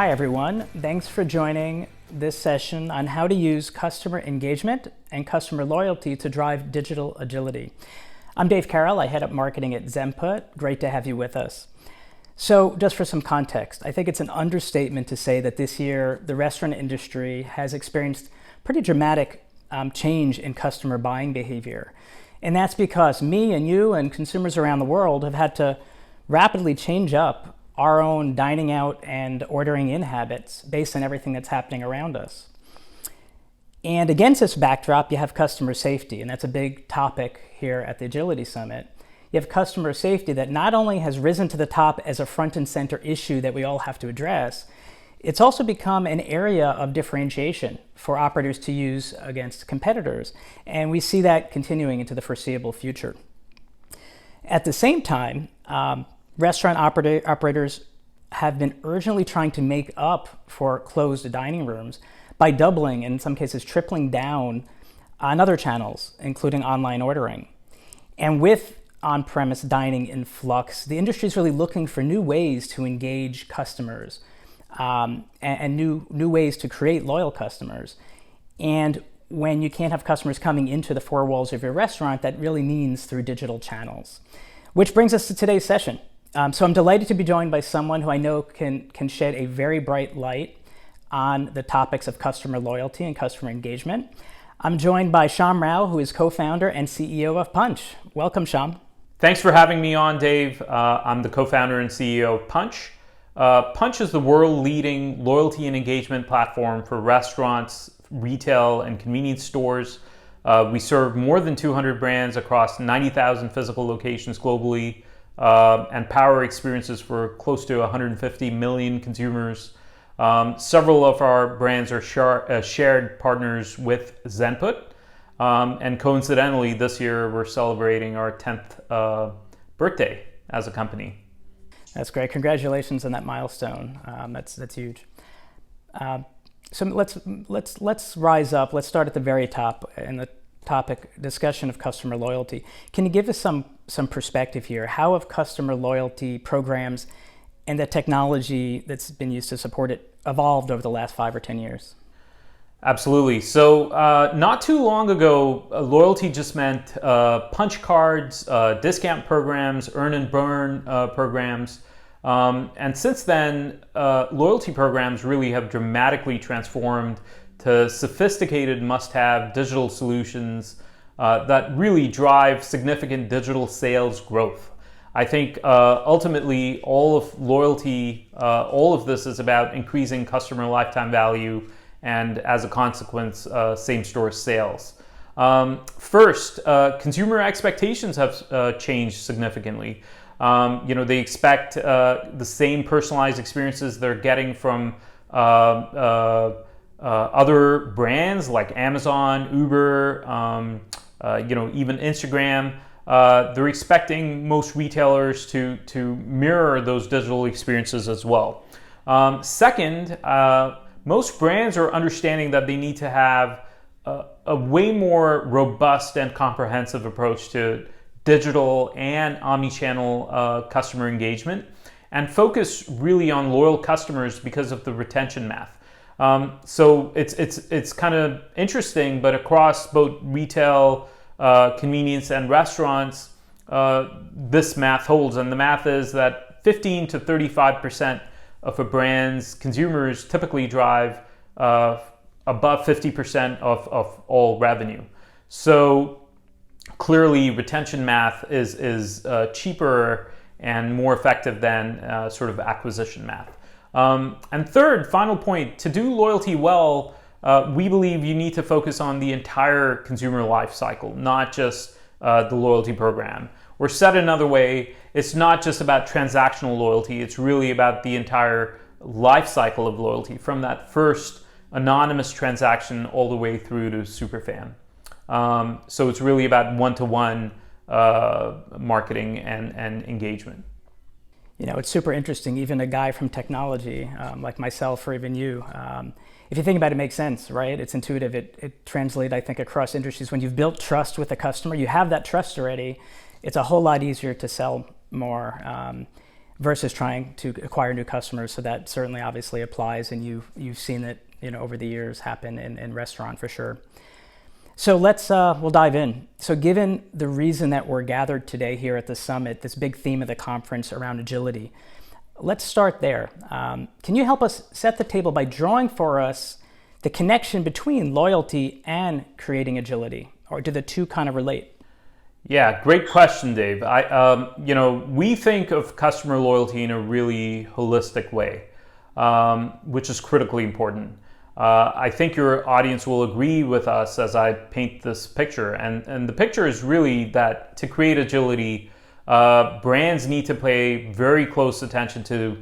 Hi everyone, thanks for joining this session on how to use customer engagement and customer loyalty to drive digital agility. I'm Dave Karel, I head up marketing at Zenput. Great to have you with us. So just for some context, I think it's an understatement to say that this year the restaurant industry has experienced pretty dramatic change in customer buying behavior. And that's because me and you and consumers around the world have had to rapidly change up our own dining out and ordering in habits based on everything that's happening around us. And against this backdrop, you have customer safety, and that's a big topic here at the Agility Summit. You have customer safety that not only has risen to the top as a front and center issue that we all have to address, it's also become an area of differentiation for operators to use against competitors. And we see that continuing into the foreseeable future. At the same time, restaurant operators have been urgently trying to make up for closed dining rooms by doubling, in some cases tripling down on other channels, including online ordering. And with on-premise dining in flux, the industry is really looking for new ways to engage customers and new ways to create loyal customers. And when you can't have customers coming into the four walls of your restaurant, that really means through digital channels. Which brings us to today's session. So I'm delighted to be joined by someone who I know can shed a very bright light on the topics of customer loyalty and customer engagement. I'm joined by Shyam Rao, who is co-founder and CEO of Punchh. Welcome, Shyam. Thanks for having me on, Dave. I'm the co-founder and CEO of Punchh. Punchh is the world-leading loyalty and engagement platform for restaurants, retail, and convenience stores. We serve more than 200 brands across 90,000 physical locations globally, and power experiences for close to 150 million consumers. Several of our brands are shared partners with Zenput, and coincidentally this year we're celebrating our 10th birthday as a company. That's great. Congratulations on that milestone. That's huge. So let's rise up. Let's start at the very top in the topic discussion of customer loyalty. Can you give us some perspective here? How have customer loyalty programs and the technology that's been used to support it evolved over the last 5 or 10 years? Absolutely. So not too long ago, loyalty just meant punch cards, discount programs, earn and burn programs. And since then, loyalty programs really have dramatically transformed to sophisticated must-have digital solutions that really drive significant digital sales growth. I think ultimately all of loyalty, all of this is about increasing customer lifetime value and as a consequence, same-store sales. First, consumer expectations have changed significantly. They expect the same personalized experiences they're getting from other brands like Amazon, Uber, even Instagram. They're expecting most retailers to mirror those digital experiences as well. Second, most brands are understanding that they need to have a way more robust and comprehensive approach to digital and omni-channel customer engagement and focus really on loyal customers because of the retention math. So it's kind of interesting, but across both retail, convenience, and restaurants, this math holds. And the math is that 15 to 35% of a brand's consumers typically drive above 50% of all revenue. So clearly, retention math is cheaper and more effective than sort of acquisition math. And third, final point, to do loyalty well, we believe you need to focus on the entire consumer life cycle, not just the loyalty program. Or said another way, it's not just about transactional loyalty, it's really about the entire life cycle of loyalty, from that first anonymous transaction all the way through to superfan. So it's really about one-to-one marketing and engagement. You know, it's super interesting. Even a guy from technology, like myself or even you, if you think about it, it makes sense, right? It's intuitive. It translates, I think, across industries. When you've built trust with a customer, you have that trust already. It's a whole lot easier to sell more. versus trying to acquire new customers. So that certainly obviously applies, and you've seen it over the years happen in restaurant for sure. So we'll dive in. So given the reason that we're gathered today here at the summit, this big theme of the conference around agility, let's start there. Can you help us set the table by drawing for us the connection between loyalty and creating agility, or do the two kind of relate? Yeah, great question, Dave. We think of customer loyalty in a really holistic way, which is critically important. I think your audience will agree with us as I paint this picture. And the picture is really that to create agility, brands need to pay very close attention to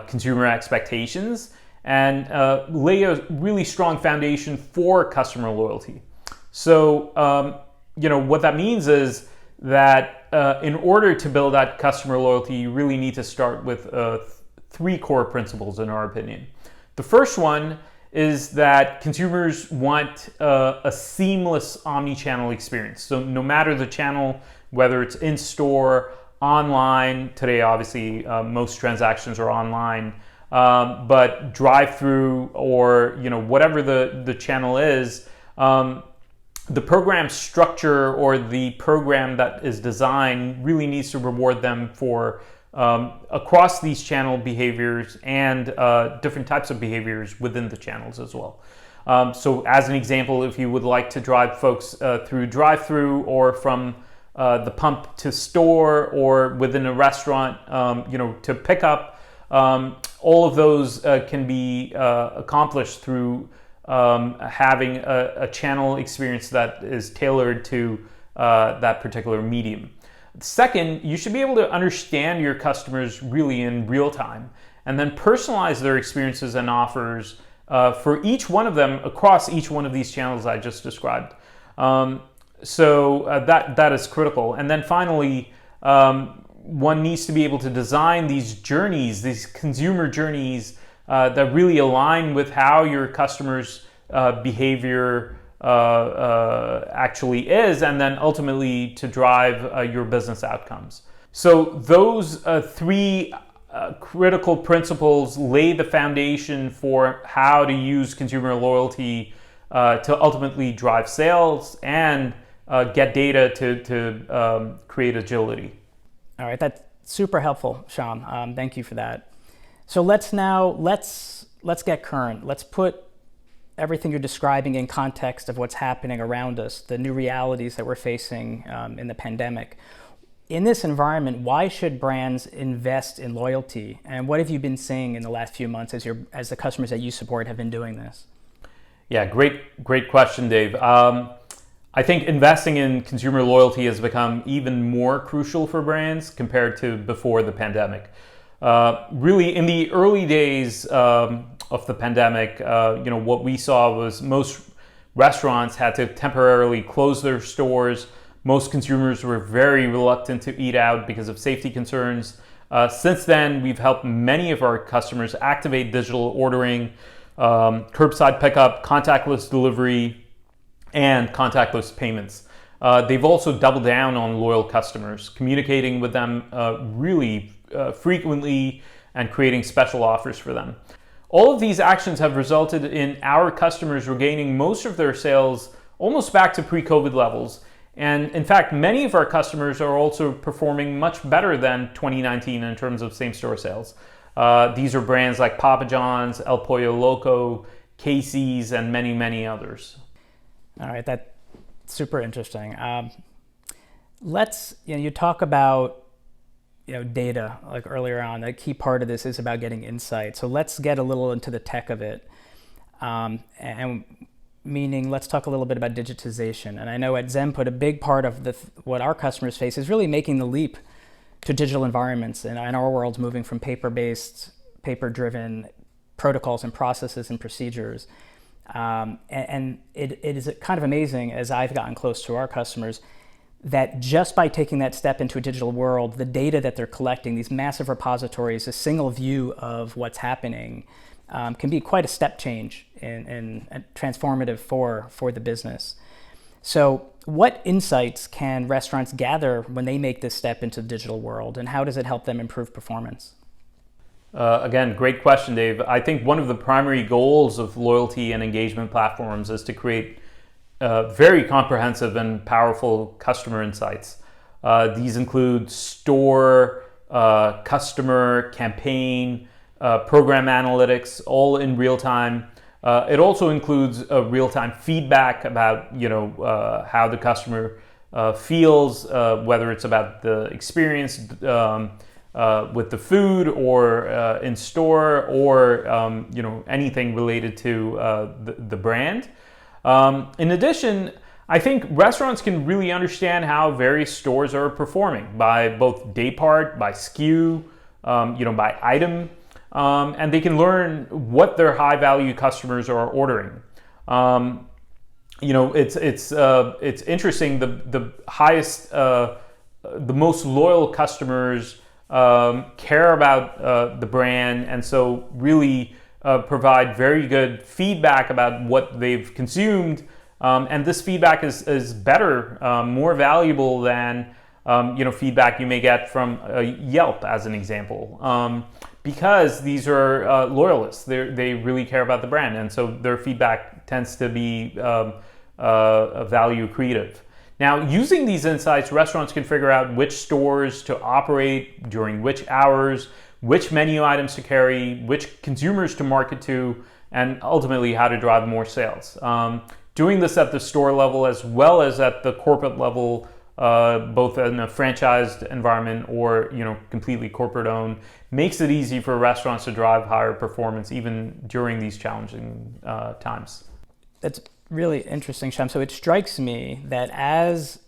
consumer expectations and lay a really strong foundation for customer loyalty. So, what that means is that in order to build that customer loyalty, you really need to start with 3 core principles, in our opinion. The first one is that consumers want a seamless omni-channel experience. So no matter the channel, whether it's in-store, online, today obviously most transactions are online, but drive-through or whatever the channel is, the program structure or the program that is designed really needs to reward them for across these channel behaviors and different types of behaviors within the channels as well. So as an example, if you would like to drive folks through drive-through or from the pump to store or within a restaurant, to pick up, all of those can be accomplished through having a channel experience that is tailored to that particular medium. Second, you should be able to understand your customers really in real time and then personalize their experiences and offers for each one of them across each one of these channels I just described. So that is critical. And then finally, one needs to be able to design these journeys, these consumer journeys that really align with how your customers' behavior actually is, and then ultimately to drive your business outcomes. So those 3 critical principles lay the foundation for how to use consumer loyalty to ultimately drive sales and get data to create agility. All right, that's super helpful, Shyam. Thank you for that. So let's get current. Let's put everything you're describing in context of what's happening around us, the new realities that we're facing in the pandemic. In this environment, why should brands invest in loyalty? And what have you been seeing in the last few months as the customers that you support have been doing this? Yeah, great question, Dave. I think investing in consumer loyalty has become even more crucial for brands compared to before the pandemic. Really, in the early days of the pandemic, what we saw was most restaurants had to temporarily close their stores. Most consumers were very reluctant to eat out because of safety concerns. Since then, we've helped many of our customers activate digital ordering, curbside pickup, contactless delivery, and contactless payments. They've also doubled down on loyal customers, communicating with them really frequently and creating special offers for them. All of these actions have resulted in our customers regaining most of their sales almost back to pre-COVID levels. And in fact, many of our customers are also performing much better than 2019 in terms of same-store sales. These are brands like Papa John's, El Pollo Loco, Casey's, and many, many others. All right, that's super interesting. You talk about data, like earlier on. A key part of this is about getting insight. So let's get a little into the tech of it, and meaning let's talk a little bit about digitization. And I know at Zenput, a big part of what our customers face is really making the leap to digital environments, and our world's moving from paper-based, paper-driven protocols and processes and procedures. And it is kind of amazing, as I've gotten close to our customers, that just by taking that step into a digital world, the data that they're collecting, these massive repositories, a single view of what's happening, can be quite a step change and transformative for the business. So what insights can restaurants gather when they make this step into the digital world, and how does it help them improve performance? Again, great question, Dave. I think one of the primary goals of loyalty and engagement platforms is to create very comprehensive and powerful customer insights. These include store, customer, campaign, program analytics, all in real time. It also includes real-time feedback about how the customer feels, whether it's about the experience with the food or in store, or anything related to the brand. In addition, I think restaurants can really understand how various stores are performing by both day part, by SKU, by item. And they can learn what their high value customers are ordering. It's interesting. The highest, the most loyal customers care about the brand, and so really provide very good feedback about what they've consumed. And this feedback is better, more valuable than feedback you may get from Yelp, as an example. Because these are loyalists, they really care about the brand, and so their feedback tends to be value accretive. Now, using these insights, restaurants can figure out which stores to operate during which hours, which menu items to carry, which consumers to market to, and ultimately how to drive more sales. Doing this at the store level as well as at the corporate level, both in a franchised environment or completely corporate owned, makes it easy for restaurants to drive higher performance even during these challenging times. That's really interesting, Shyam. So it strikes me that as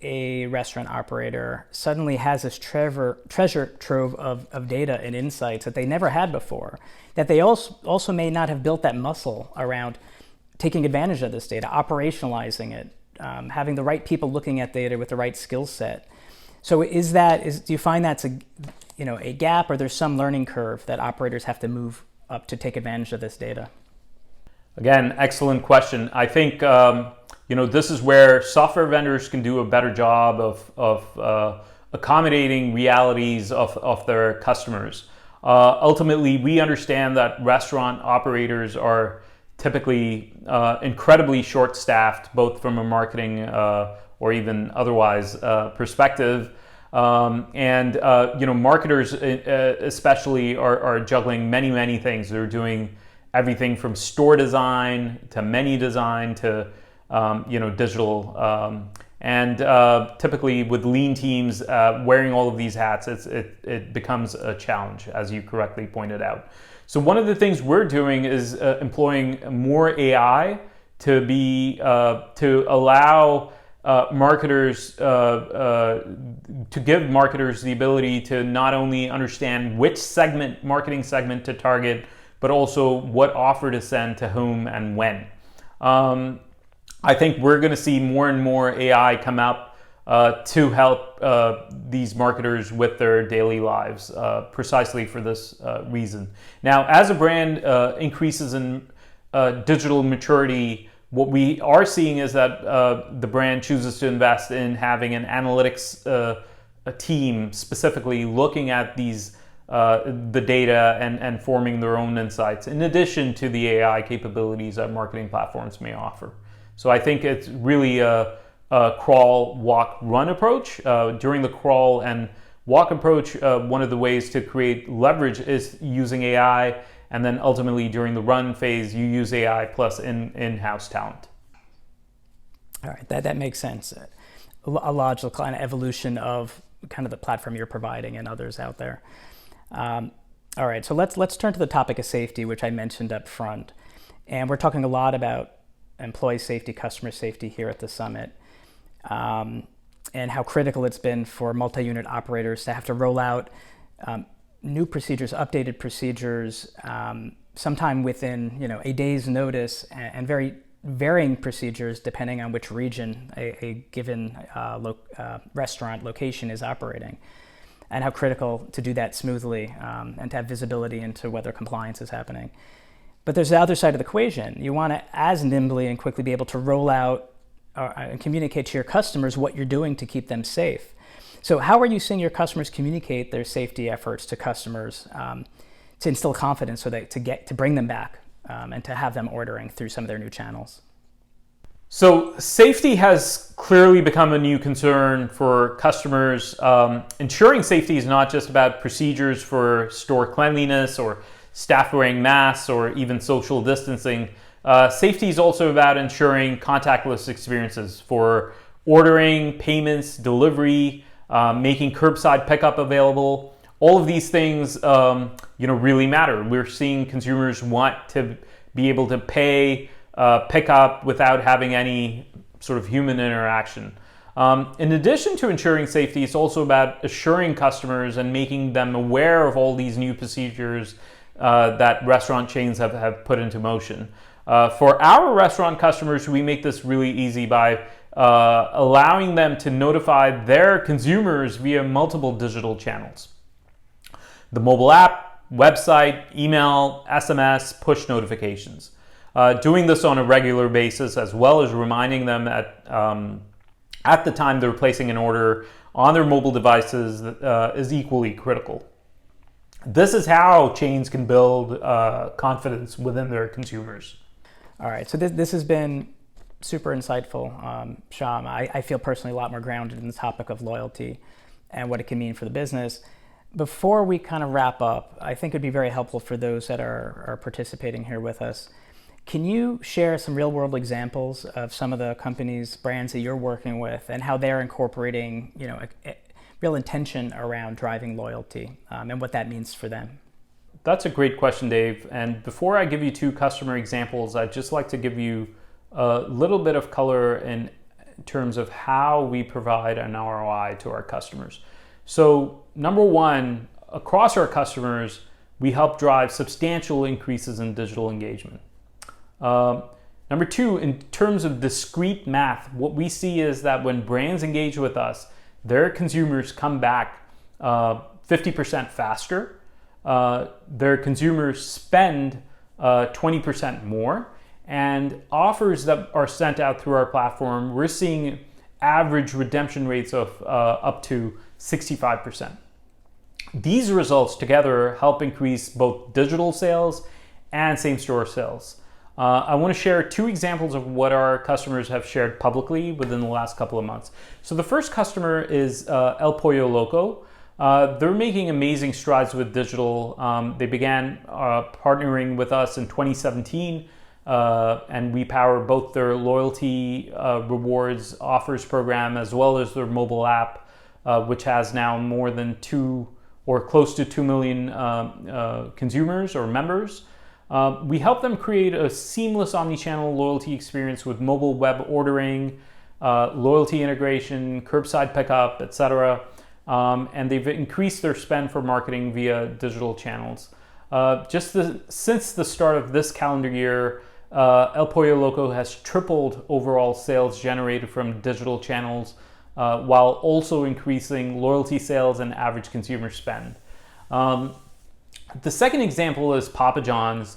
a restaurant operator suddenly has this treasure trove of data and insights that they never had before, that they also may not have built that muscle around taking advantage of this data, operationalizing it, having the right people looking at data with the right skill set. So do you find that's a gap, or there's some learning curve that operators have to move up to take advantage of this data? Again, excellent question. I think this is where software vendors can do a better job of accommodating realities of their customers. Ultimately, we understand that restaurant operators are typically incredibly short-staffed, both from a marketing or even otherwise perspective. Marketers especially are juggling many things. They're doing everything from store design to menu design to digital. Typically with lean teams wearing all of these hats, it becomes a challenge, as you correctly pointed out. So one of the things we're doing is employing more AI to allow marketers to give marketers the ability to not only understand which marketing segment to target, but also what offer to send to whom and when. I think we're going to see more and more AI come up to help these marketers with their daily lives, precisely for this reason. Now, as a brand increases in digital maturity, what we are seeing is that the brand chooses to invest in having an analytics a team specifically looking at the data and forming their own insights, in addition to the AI capabilities that marketing platforms may offer. So I think it's really a crawl, walk, run approach. During the crawl and walk approach, one of the ways to create leverage is using AI, and then ultimately during the run phase, you use AI plus in-house talent. All right, that makes sense. A logical kind of evolution of kind of the platform you're providing and others out there. All right, so let's turn to the topic of safety, which I mentioned up front. And we're talking a lot about employee safety, customer safety here at the summit, and how critical it's been for multi-unit operators to have to roll out new procedures, updated procedures, sometime within a day's notice, and very varying procedures depending on which region a given restaurant location is operating, and how critical to do that smoothly and to have visibility into whether compliance is happening. But there's the other side of the equation. You want to as nimbly and quickly be able to roll out and communicate to your customers what you're doing to keep them safe. So how are you seeing your customers communicate their safety efforts to customers to instill confidence so that to bring them back and to have them ordering through some of their new channels? So safety has clearly become a new concern for customers. Ensuring safety is not just about procedures for store cleanliness or staff wearing masks or even social distancing. Safety is also about ensuring contactless experiences for ordering, payments, delivery, making curbside pickup available. All of these things, really matter. We're seeing consumers want to be able to pay, pick up without having any sort of human interaction. In addition to ensuring safety, it's also about assuring customers and making them aware of all these new procedures that restaurant chains have put into motion. For our restaurant customers, we make this really easy by allowing them to notify their consumers via multiple digital channels. The mobile app, website, email, SMS, push notifications. Doing this on a regular basis, as well as reminding them at the time they're placing an order on their mobile devices, is equally critical. This is how chains can build confidence within their consumers. All right, so this has been super insightful, Shyam. I feel personally a lot more grounded in the topic of loyalty and what it can mean for the business. Before we kind of wrap up, I think it'd be very helpful for those that are participating here with us. Can you share some real-world examples of some of the companies, brands that you're working with, and how they're incorporating, a real intention around driving loyalty and what that means for them? That's a great question, Dave. And before I give you two customer examples, I'd just like to give you a little bit of color in terms of how we provide an ROI to our customers. So, number one, across our customers, we help drive substantial increases in digital engagement. Number two, in terms of discrete math, what we see is that when brands engage with us, their consumers come back 50% faster. Their consumers spend 20% more, and offers that are sent out through our platform, we're seeing average redemption rates of up to 65%. These results together help increase both digital sales and same-store sales. I want to share two examples of what our customers have shared publicly within the last couple of months. So the first customer is El Pollo Loco. They're making amazing strides with digital. They began partnering with us in 2017, and we power both their loyalty rewards offers program as well as their mobile app, which has now more than close to 2 million consumers or members. We help them create a seamless omnichannel loyalty experience with mobile web ordering, loyalty integration, curbside pickup, etc. And they've increased their spend for marketing via digital channels. Since the start of this calendar year, El Pollo Loco has tripled overall sales generated from digital channels, while also increasing loyalty sales and average consumer spend. The second example is Papa John's.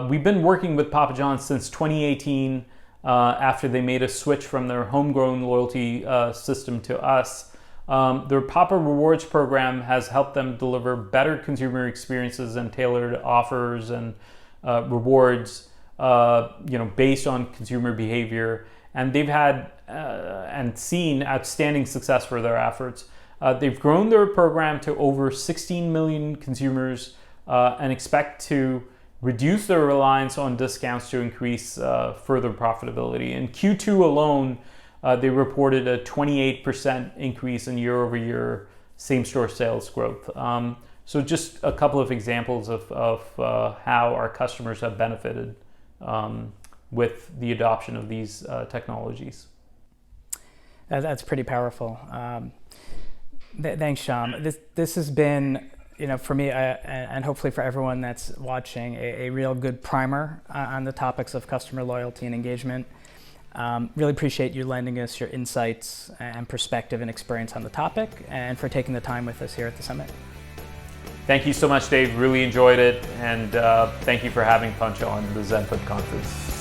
We've been working with Papa John's since 2018 after they made a switch from their homegrown loyalty system to us. Their Papa Rewards program has helped them deliver better consumer experiences and tailored offers and rewards, based on consumer behavior. And they've had and seen outstanding success for their efforts. They've grown their program to over 16 million consumers and expect to reduce their reliance on discounts to increase further profitability. In Q2 alone, they reported a 28% increase in year-over-year same-store sales growth. So just a couple of examples of how our customers have benefited with the adoption of these technologies. That's pretty powerful. Thanks, Shyam. This has been, for me and hopefully for everyone that's watching, a real good primer on the topics of customer loyalty and engagement. Really appreciate you lending us your insights and perspective and experience on the topic, and for taking the time with us here at the summit. Thank you so much, Dave. Really enjoyed it, and thank you for having Punchh on the Zenput conference.